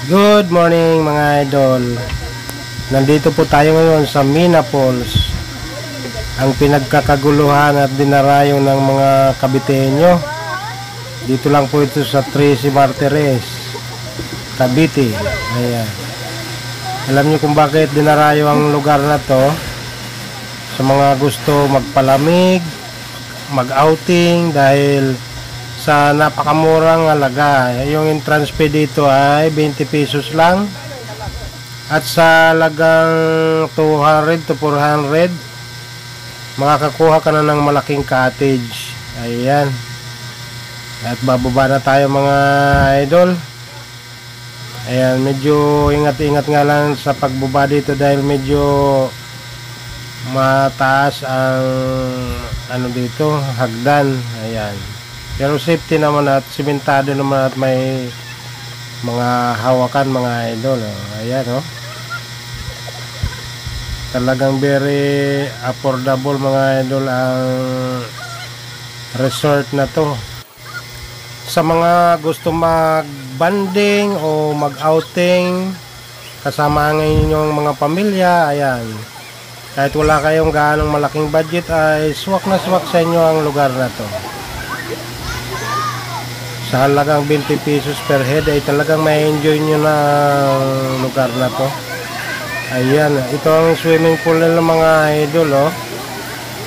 Good morning mga idol. Nandito po tayo ngayon sa Mina Falls. Ang pinagkakaguluhan at dinarayo ng mga Caviteño. Dito lang po ito sa Tracy Martires, Cavite. Ayan. Alam niyo kung bakit dinarayo ang lugar na to? Sa mga gusto magpalamig, mag-outing dahil sa napakamurang halaga. Yung entrance fee dito ay 20 pesos lang. At sa halagang 200 to 400, makakakuha ka na ng malaking cottage. Ayan. At bababa na tayo mga idol. Ayan, medyo ingat-ingat nga lang sa pagbaba dito dahil medyo mataas ang dito, hagdan. Ayan. Pero safety naman at simentado naman at may mga hawakan mga idol. Ayan talagang very affordable mga idol ang resort na to. Sa mga gusto mag-banding o mag-outing kasama ang inyong mga pamilya, ayan. Kahit wala kayong gaanong malaking budget ay swak na swak sa inyo ang lugar na to. Sa halagang 20 pesos per head ay talagang may enjoy nyo na lugar na to. Ayan, ito ang swimming pool ng mga idol.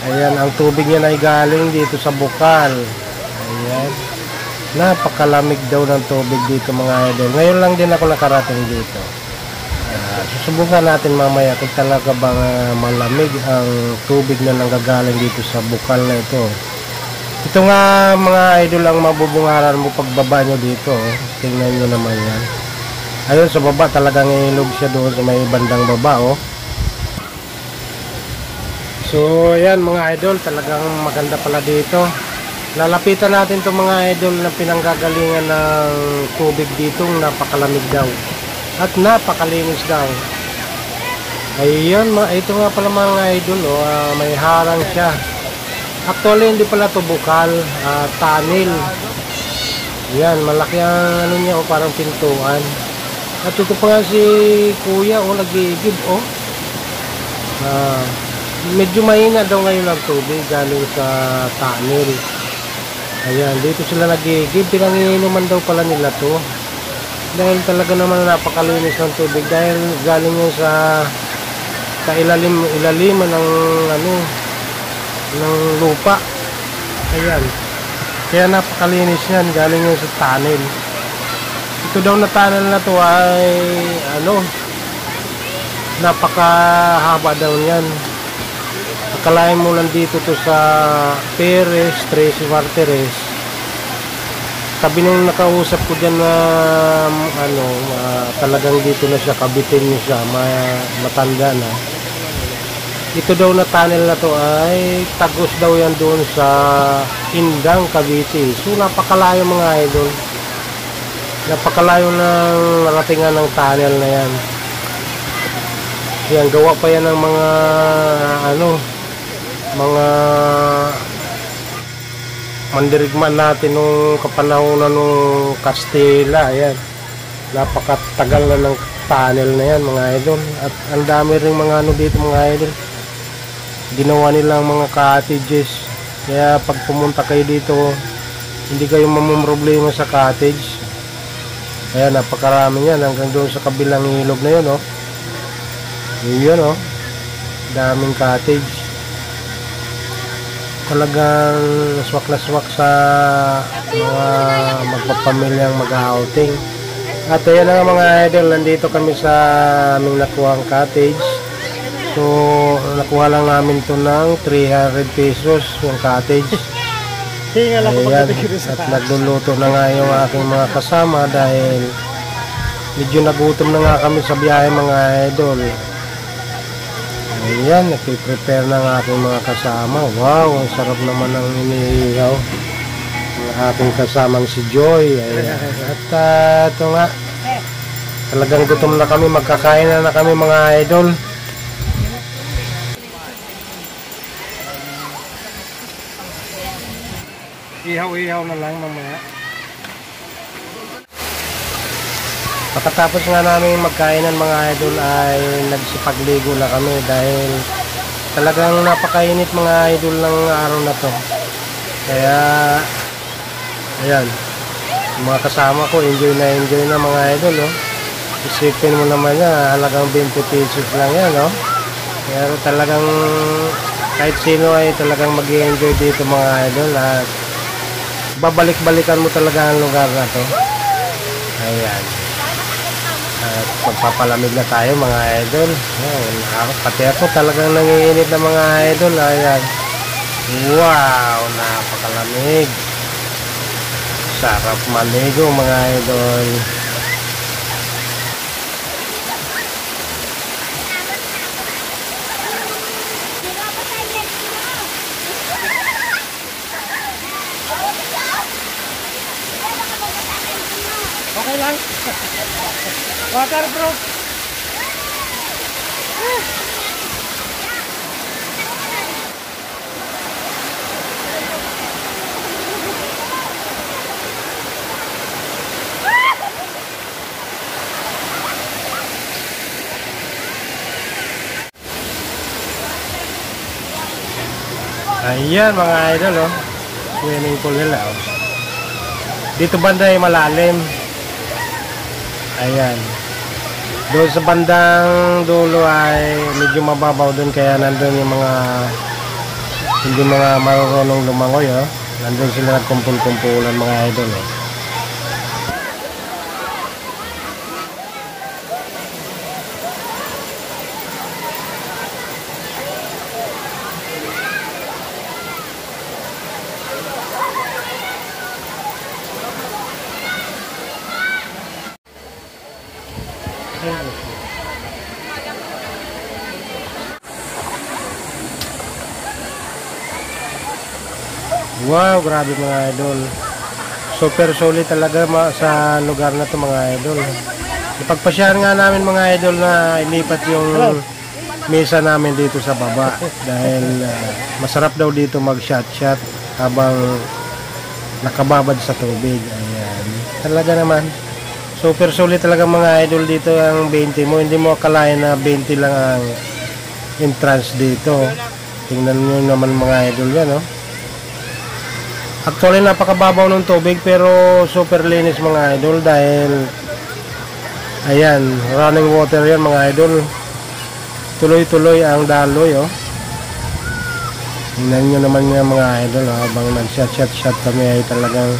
Ayan, ang tubig niya ay galing dito sa bukal. Ayan, napakalamig daw ng tubig dito mga idol. Ngayon lang din ako nakarating dito. Susubukan natin mamaya kung talaga bang malamig ang tubig na nanggagaling dito sa bukal na ito. Ito nga mga idol ang mabubungaran mo pagbaba nyo dito. Tingnan nyo naman yan. Ayun sa baba talagang ilog siya doon sa may bandang baba. So ayan mga idol, talagang maganda pala dito. Lalapitan natin itong mga idol na pinanggagalingan ng tubig dito. Napakalamig daw at napakalinis daw. Ayun, ito nga pala mga idol. May harang siya. Actually, hindi pala ito bukal, tunnel. Yan, malaki ang niya, parang pintuan. At ito pa nga si kuya, nag-iigib, medyo mahina daw ngayon ang tubig, galing sa tunnel. Ayan, dito sila nag-iigib, pinangiinuman daw pala nila to. Dahil talaga naman napakalinis ng tubig, dahil galing yun sa ilaliman ng ng lupa. Ayan, kaya napakalinis yan, galing yun sa tunnel. Ito daw na tunnel na to ay napakahaba daw yan. Akalain mo lang dito to sa Perez, Tracy Martires. Sabi nung nakausap ko dyan na talagang dito na siya, Caviteño siya, matanda na. Ito daw na tunnel na to ay tagos daw yan doon sa Indang, Cavite. So napakalayo mga idol. Napakalayo ng naratingan ng tunnel na yan. Yan, gawa pa yan ng mga mga mandirigman natin nung kapanahonan nung Kastila. Ayan, napakatagal na ng tunnel na yan mga idol. At ang dami rin mga dito mga idol. Ginawa nilang mga cottages. Kaya pag pumunta kayo dito, hindi kayo mamumroblema sa cottage. Kaya napakarami yan hanggang doon sa kabilang ilog na yun. Yun daming cottage. Talagang swak na swak sa mga magpapamilyang mag-outing. At ayan na mga idol, nandito kami sa aming nakuhang cottage. So nakuha lang namin to ng 300 pesos yung cottage. Ayan, at nagluluto na nga yung aking mga kasama dahil medyo nagutom na nga kami sa biyahe mga idol. Ayan, nagpiprepare na ng aking mga kasama. Wow, ang sarap naman ng iniihaw ang aking kasamang si Joy. Ayan. At ito nga, talagang gutom na kami, magkakain na kami mga idol. Ihaw-ihaw na lang mamaya. Pagkatapos nga namin magkainan mga idol ay nagsipagligo na kami dahil talagang napakainit mga idol ng araw na to. Kaya ayan, mga kasama ko enjoy na mga idol, no? Isipin mo naman yan, halagang 20 pesos lang yan, no? Pero talagang kahit sino ay talagang mag-i-enjoy dito mga idol at babalik-balikan mo talaga ang lugar na to. Ayan. At magpapalamig na tayo mga idol. Ayan. Pati ako talagang nangiinit na mga idol. Ayan. Wow, napakalamig. Sarap maligo mga idol. Okay lang. Waterproof. Ayan mga idol, oh. Swimming pool nila, oh. Dito banda ay malalim. Ayan. Doon sa bandang dulo ay medyo mababaw doon, kaya nandun yung mga hindi mga marunong lumangoy, oh. Nandun sila nagkumpul-kumpulan mga idol, oh. Wow, grabe mga idol. Super solid talaga sa lugar na to mga idol. Ipagpasyahan nga namin mga idol na ilipat yung mesa namin dito sa baba dahil masarap daw dito mag-shot habang nakababad sa tubig. Ayan. Talaga naman. Super solid talaga mga idol dito ang 20 mo. Hindi mo akalain na 20 lang ang entrance dito. Tingnan nyo naman mga idol yan, no? Actually napakababaw ng tubig pero super linis mga idol dahil ayan, running water yan mga idol. Tuloy-tuloy ang daloy, oh. Tingnan nyo naman yan mga idol, oh. Habang nag-shot kami ay talagang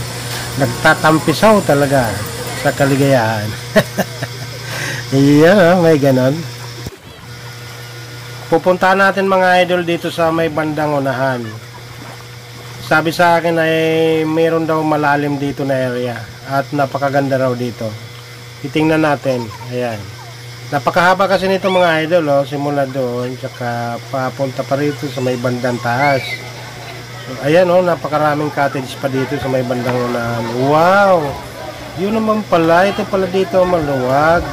nagtatampisaw talaga sa kaligayahan. Iyan, oh, may ganon. Pupuntahan natin mga idol dito sa may bandang unahan. Sabi sa akin ay mayroon daw malalim dito na area at napakaganda raw dito. Titingnan natin. Ayan. Napakahaba kasi nito mga idol, oh, simula doon tsaka papunta pa rito sa may bandang taas. So, ayan, oh, napakaraming cottage pa dito sa may bandang unahan. Wow! Yun naman pala, ito pala dito maluwag.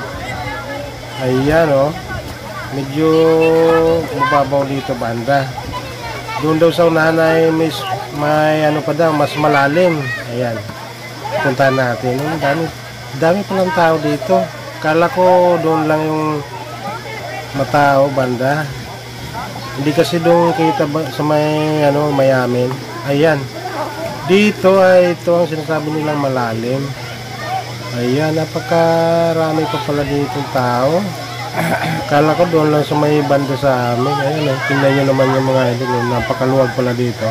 Ayan, oh. Medyo mababaw dito banda. Doon daw sa unahan ay may ano pa daw, mas malalim. Ayan. Puntahan natin. Dami palang tao dito. Kala ko doon lang yung matao banda. Hindi kasi doon kita sa may ano, mayamin. Ayan. Dito ay ito ang sinasabi nilang malalim. Ayan, napakarami pa pala dito tao. Kala ko doon lang sa may banda sa amin. Ayan, oh, tingnan nyo naman yung mga idol. Napakaluwag pala dito.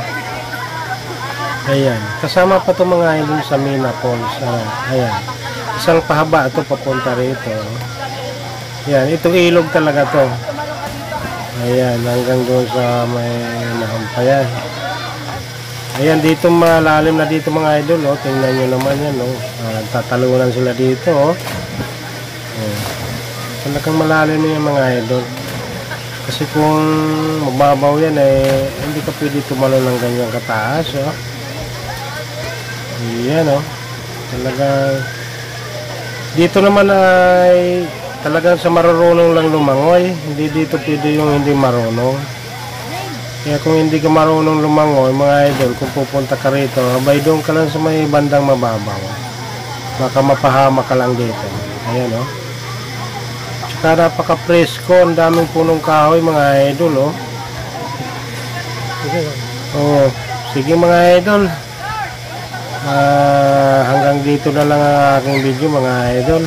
Ayan, kasama pa itong mga idol sa Mina Falls. Ayan, isang pahaba ito papunta rito. Ayan, itong ilog talaga to. Ayan, hanggang doon sa may nahampayan. Ayan, dito malalim na dito mga idol, oh. Tingnan nyo naman yan, oh. Tatalunan sila dito, oh. Ayan. Talagang malalim yung mga idol. Kasi kung mababaw yan, eh, hindi ka pwede tumalo ng ganyan kataas, oh. Ayan, oh. Talagang dito naman ay talagang sa marunong lang lumangoy. Hindi dito pwede yung hindi marunong. Kaya kung hindi ka marunong lumangoy mga idol, kung pupunta ka rito, abay doon ka lang sa may bandang mababaw. Baka mapahama ka lang dito. Ayan oh. Tsaka napaka-presko, ang daming punong kahoy mga idol oh. Oh, sige mga idol. Hanggang dito na lang ang aking video mga idol.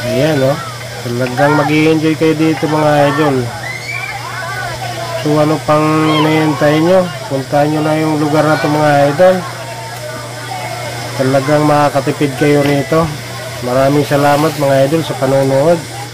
Ayan oh. Talagang mag-i-enjoy kayo dito mga idol. So ano pang inihintay nyo? Puntahan nyo na yung lugar na ito mga idol. Talagang makakatipid kayo rito. Maraming salamat mga idol sa panonood.